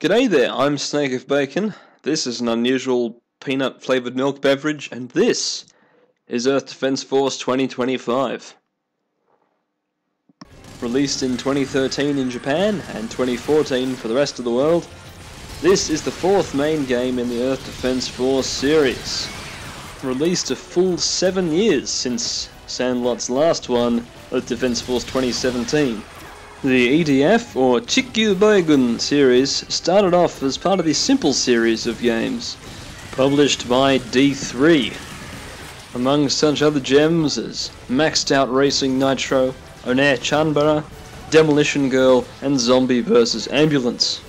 G'day there, I'm SnakeOfBacon. This is an unusual peanut-flavoured milk beverage, and this is Earth Defense Force 2025. Released in 2013 in Japan and 2014 for the rest of the world, this is the fourth main game in the Earth Defense Force series. Released a full 7 years since Sandlot's last one, Earth Defense Force 2017. The EDF, or SnakeOfBacon series, started off as part of the Simple series of games, published by D3. Among such other gems as Maxed Out Racing Nitro, Onair Chanbara, Demolition Girl, and Zombie vs. Ambulance.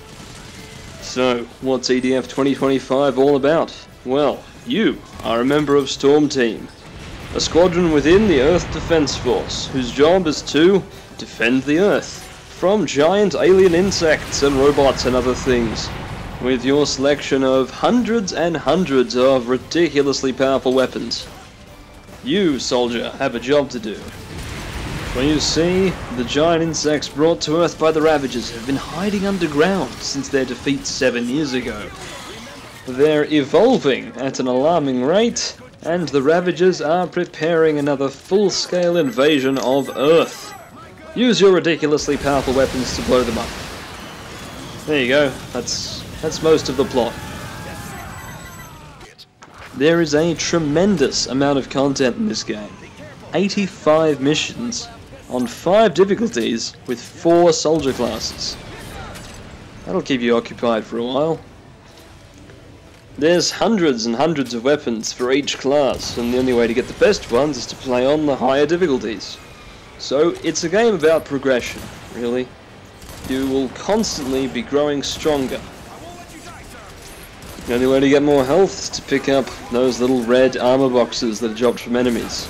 So, what's EDF 2025 all about? Well, you are a member of Storm Team, a squadron within the Earth Defense Force, whose job is to defend the Earth from giant alien insects and robots and other things, with your selection of hundreds and hundreds of ridiculously powerful weapons. You, soldier, have a job to do. Well, you see, the giant insects brought to Earth by the Ravagers have been hiding underground since their defeat 7 years ago. They're evolving at an alarming rate, and the Ravagers are preparing another full-scale invasion of Earth. Use your ridiculously powerful weapons to blow them up. There you go, that's most of the plot. There is a tremendous amount of content in this game. 85 missions on 5 difficulties with 4 soldier classes. That'll keep you occupied for a while. There's hundreds and hundreds of weapons for each class, and the only way to get the best ones is to play on the higher difficulties. So it's a game about progression, really. You will constantly be growing stronger. The only way to get more health is to pick up those little red armor boxes that are dropped from enemies.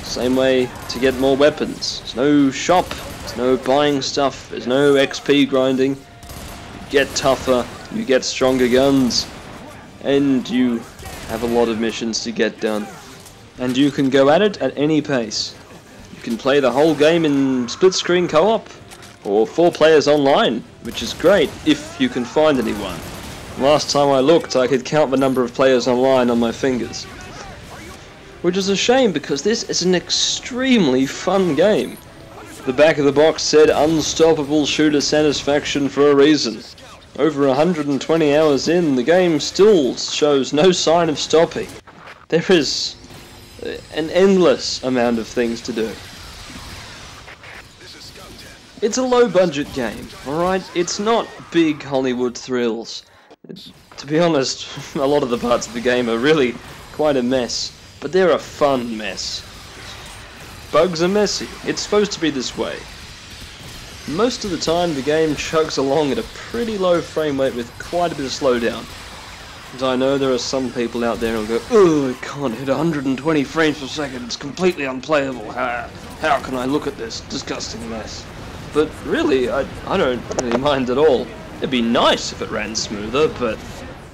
Same way to get more weapons. There's no shop, there's no buying stuff, there's no XP grinding. You get tougher, you get stronger guns, and you have a lot of missions to get done. And you can go at it at any pace. You can play the whole game in split-screen co-op, or 4 players online, which is great if you can find anyone. Last time I looked, I could count the number of players online on my fingers. Which is a shame, because this is an extremely fun game. The back of the box said unstoppable shooter satisfaction for a reason. Over 120 hours in, the game still shows no sign of stopping. There is an endless amount of things to do. It's a low-budget game, alright? It's not big Hollywood thrills. To be honest, a lot of the parts of the game are really quite a mess, but they're a fun mess. Bugs are messy. It's supposed to be this way. Most of the time, the game chugs along at a pretty low frame rate with quite a bit of slowdown. And I know there are some people out there who'll go, "Oh, I can't hit 120 frames per second, it's completely unplayable. How can I look at this disgusting mess?" But really, I don't really mind at all. It'd be nice if it ran smoother, but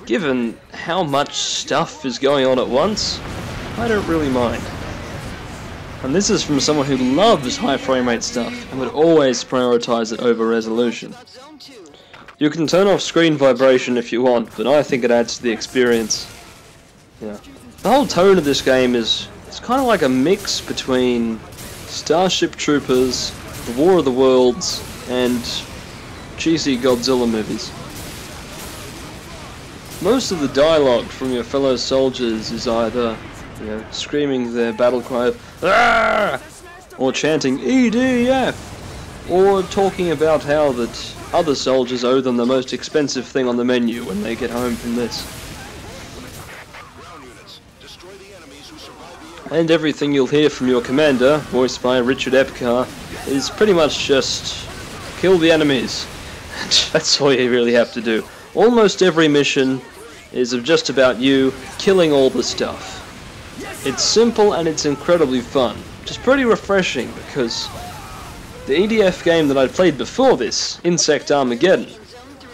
given how much stuff is going on at once, I don't really mind. And this is from someone who loves high frame rate stuff and would always prioritize it over resolution. You can turn off screen vibration if you want, but I think it adds to the experience. Yeah. The whole tone of this game it's kind of like a mix between Starship Troopers, The War of the Worlds, and cheesy Godzilla movies. Most of the dialogue from your fellow soldiers is either, screaming their battle cry of "Arrgh!" or chanting EDF, or talking about how that other soldiers owe them the most expensive thing on the menu when they get home from this. And everything you'll hear from your commander, voiced by Richard Epcar, is pretty much just kill the enemies. That's all you really have to do. Almost every mission is just about you killing all the stuff. It's simple and it's incredibly fun, which is pretty refreshing because the EDF game that I'd played before this, Insect Armageddon,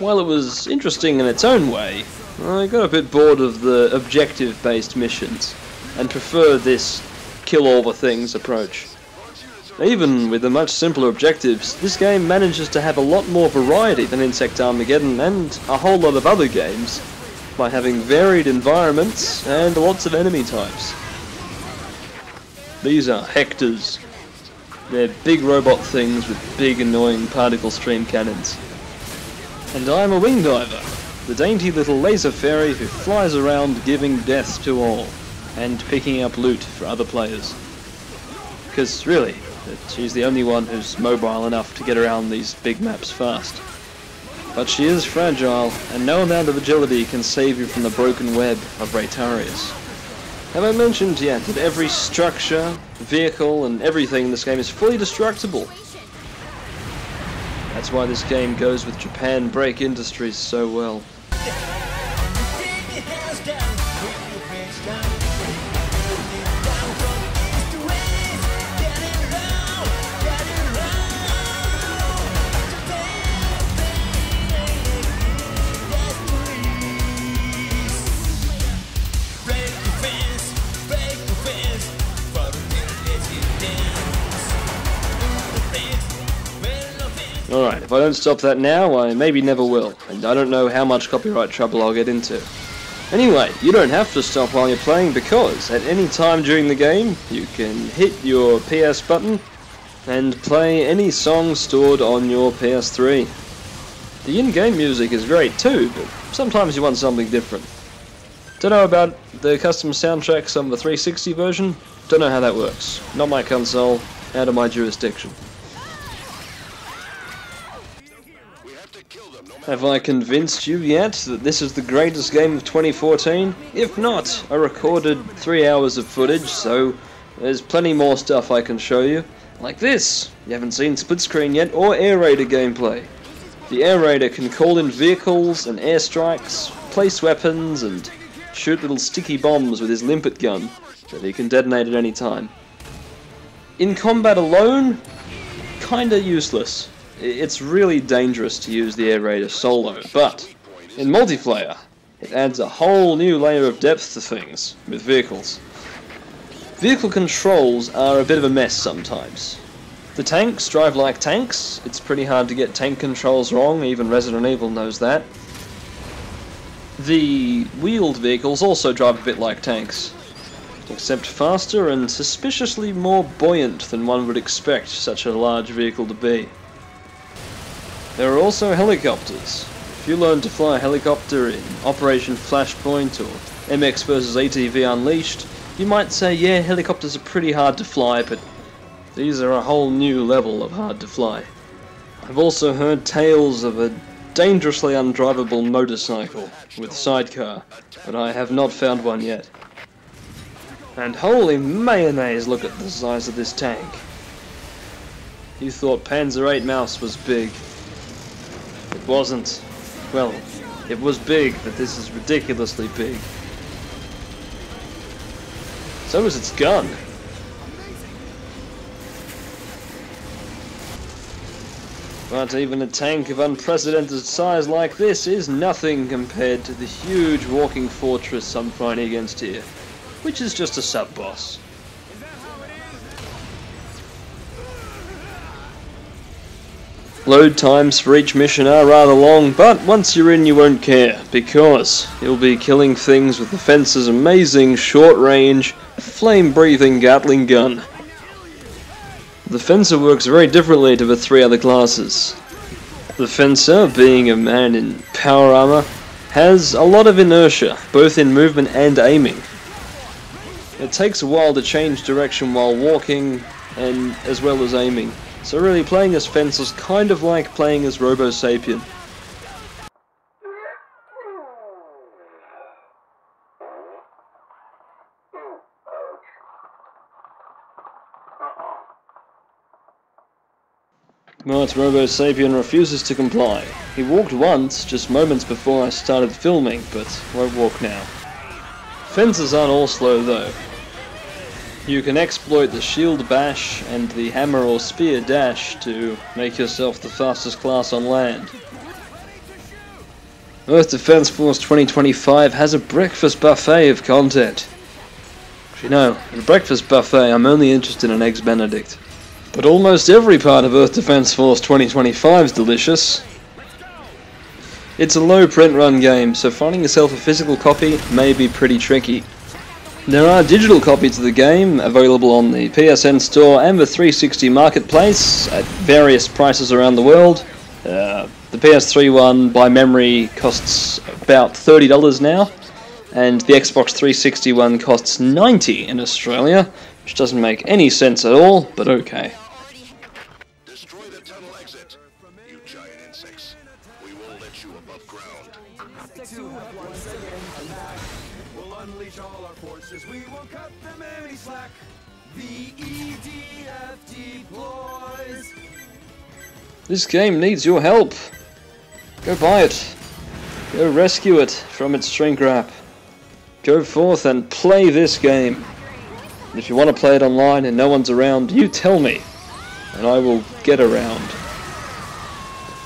while it was interesting in its own way, I got a bit bored of the objective-based missions and preferred this kill all the things approach. Even with the much simpler objectives, this game manages to have a lot more variety than Insect Armageddon and a whole lot of other games, by having varied environments and lots of enemy types. These are Hectors. They're big robot things with big annoying particle stream cannons. And I'm a wing diver, the dainty little laser fairy who flies around giving death to all, and picking up loot for other players. Because really, she's the only one who's mobile enough to get around these big maps fast. But she is fragile, and no amount of agility can save you from the broken web of Raytarius. Have I mentioned yet that every structure, vehicle, and everything in this game is fully destructible? That's why this game goes with Japan Break Industries so well. Alright, if I don't stop that now, I maybe never will, and I don't know how much copyright trouble I'll get into. Anyway, you don't have to stop while you're playing because at any time during the game, you can hit your PS button and play any song stored on your PS3. The in-game music is great too, but sometimes you want something different. Don't know about the custom soundtracks on the 360 version? Don't know how that works. Not my console, out of my jurisdiction. Have I convinced you yet that this is the greatest game of 2014? If not, I recorded 3 hours of footage, so there's plenty more stuff I can show you. Like this! You haven't seen split screen yet, or Air Raider gameplay. The Air Raider can call in vehicles and airstrikes, place weapons, and shoot little sticky bombs with his limpet gun that he can detonate at any time. In combat alone, kinda useless. It's really dangerous to use the Air Raider solo, but in multiplayer, it adds a whole new layer of depth to things with vehicles. Vehicle controls are a bit of a mess sometimes. The tanks drive like tanks. It's pretty hard to get tank controls wrong, even Resident Evil knows that. The wheeled vehicles also drive a bit like tanks, except faster and suspiciously more buoyant than one would expect such a large vehicle to be. There are also helicopters. If you learn to fly a helicopter in Operation Flashpoint or MX vs ATV Unleashed, you might say, yeah, helicopters are pretty hard to fly, but these are a whole new level of hard to fly. I've also heard tales of a dangerously undrivable motorcycle with sidecar, but I have not found one yet. And holy mayonnaise, look at the size of this tank. You thought Panzer VIII Mouse was big. It wasn't. Well, it was big, but this is ridiculously big. So is its gun. But even a tank of unprecedented size like this is nothing compared to the huge walking fortress I'm fighting against here, which is just a sub-boss. Load times for each mission are rather long, but once you're in you won't care, because you'll be killing things with the Fencer's amazing short-range, flame-breathing Gatling gun. The Fencer works very differently to the three other classes. The Fencer, being a man in power armor, has a lot of inertia, both in movement and aiming. It takes a while to change direction while walking, and as well as aiming. So really, playing as Fencer's kind of like playing as Robo Sapien. But Robo Sapien refuses to comply. He walked once, just moments before I started filming, but won't walk now. Fencers aren't all slow though. You can exploit the shield bash and the hammer or spear dash to make yourself the fastest class on land. Earth Defense Force 2025 has a breakfast buffet of content. Actually no, at a breakfast buffet I'm only interested in Eggs Benedict. But almost every part of Earth Defense Force 2025 is delicious. It's a low print run game, so finding yourself a physical copy may be pretty tricky. There are digital copies of the game available on the PSN store and the 360 marketplace at various prices around the world. The PS3 one, by memory, costs about $30 now, and the Xbox 360 one costs $90 in Australia, which doesn't make any sense at all, but okay. Destroy the tunnel exit, you giant insects. We won't let you above ground. We'll unleash all our forces. We won't cut them any slack. The EDF deploys. This game needs your help. Go buy it. Go rescue it from its shrink wrap. Go forth and play this game. And if you want to play it online and no one's around, you tell me, and I will get around.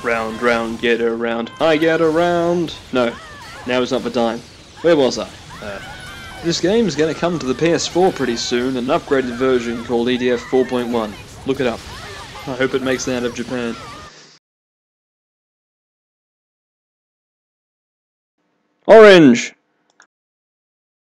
Round, round, get around. I get around. No, now is not the time. Where was I? This game is going to come to the PS4 pretty soon, an upgraded version called EDF 4.1. Look it up. I hope it makes it out of Japan. Orange!